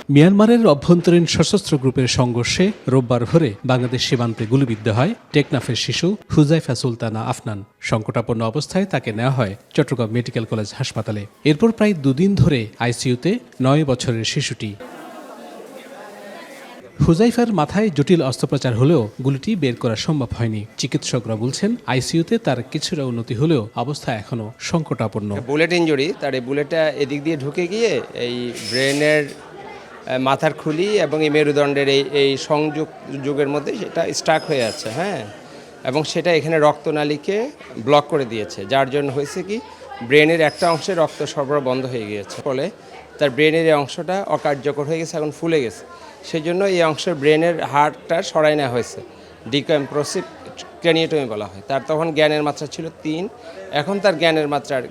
মিয়ানমারের অভ্যন্তরীণ সশস্ত্র গ্রুপের সংঘর্ষে রোববার ভোরে বাংলাদেশ সীমান্তে গুলিবিদ্ধ হয় টেকনাফের শিশু হুজাইফা সুলতানা আফনান। সংকটাপন্ন অবস্থায় তাকে নেওয়া হয় চট্টগ্রাম মেডিকেল কলেজ হাসপাতালে। এরপর প্রায় দুদিন ধরে আইসিইউতে 9 বছরের শিশুটি। হুজাইফার মাথায় জটিল অস্ত্রোপচার হলেও গুলিটি বের করা সম্ভব হয়নি। চিকিৎসকরা বলছেন আইসিইউতে তার কিছুটা উন্নতি হলেও অবস্থা এখনো সংকটাপন্ন। বুলেট ইনজুরি, তার এই বুলেটটা এদিক দিয়ে ঢুকে গিয়ে এই ব্রেনের মাথার খুলি এবং এই মেরুদণ্ডের এই সংযোগের মধ্যে সেটা স্টাক হয়ে আছে, হ্যাঁ, এবং সেটা এখানে রক্তনালীকে ব্লক করে দিয়েছে, যার জন্য হয়েছে কি ব্রেনের একটা অংশে রক্ত সরবরাহ বন্ধ হয়ে গিয়েছে, ফলে তার ব্রেনের এই অংশটা অকার্যকর হয়ে গেছে, এখন ফুলে গেছে। সেই জন্য এই অংশের ব্রেনের হাড়টা সরাই নেওয়া হয়েছে, ডিকম্প্রেসিভ ক্র্যানিওটমি বলা হয়। তার তখন জ্ঞানের মাত্রা ছিল 3, এখন তার জ্ঞানের মাত্রার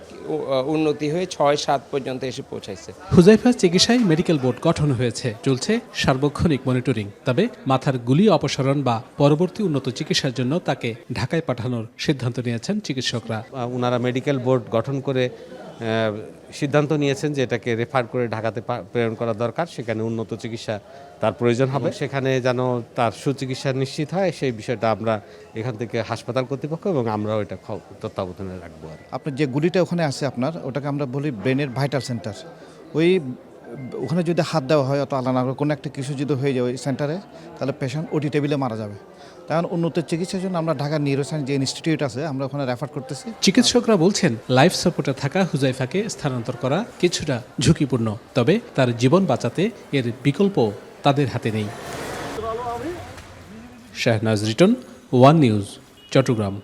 উন্নতি হয়ে 6-7 পর্যন্ত এসে পৌঁছাইছে। হুজাইফার চিকিৎসায় মেডিকেল বোর্ড গঠন হয়েছে, চলছে সার্বক্ষণিক মনিটরিং। তবে মাথার গুলি অপসারণ বা পরবর্তী উন্নত চিকিৎসার জন্য তাকে ঢাকায় পাঠানোর সিদ্ধান্ত নিয়েছেন চিকিৎসকরা। ওনারা মেডিকেল বোর্ড গঠন করে সিদ্ধান্ত নিয়েছেন যে এটাকে রেফার করে ঢাকাতে প্রেরণ করা দরকার, সেখানে উন্নত চিকিৎসা তার প্রয়োজন হবে, সেখানে যেন তার সুচিকিৎসা নিশ্চিত হয় সেই বিষয়টা আমরা এখান থেকে হাসপাতাল কর্তৃপক্ষ এবং আমরাও এটা তত্ত্বাবধানে রাখবো। আপনার যে গুলিটা ওখানে আছে আপনার, ওটাকে আমরা বলি ব্রেনের ভাইটাল সেন্টার। ওখানে যদি হাত দেওয়া হয় অত আলাদা কোনো একটা কিছু যদি হয়ে যায় ওই সেন্টারে, তাহলে পেশেন্ট ওটি টেবিলে মারা যাবে। তখন উন্নত চিকিৎসার জন্য আমরা ঢাকা নিউরোসায়েন্স যে ইনস্টিটিউট আছে আমরা ওখানে রেফার করতেছি। চিকিৎসকরা বলছেন লাইফ সাপোর্টে থাকা হুজাইফাকে স্থানান্তর করা কিছুটা ঝুঁকিপূর্ণ, তবে তার জীবন বাঁচাতে এর বিকল্প তাদের হাতে নেই। Shahnaz Riton, One News, Chittagong.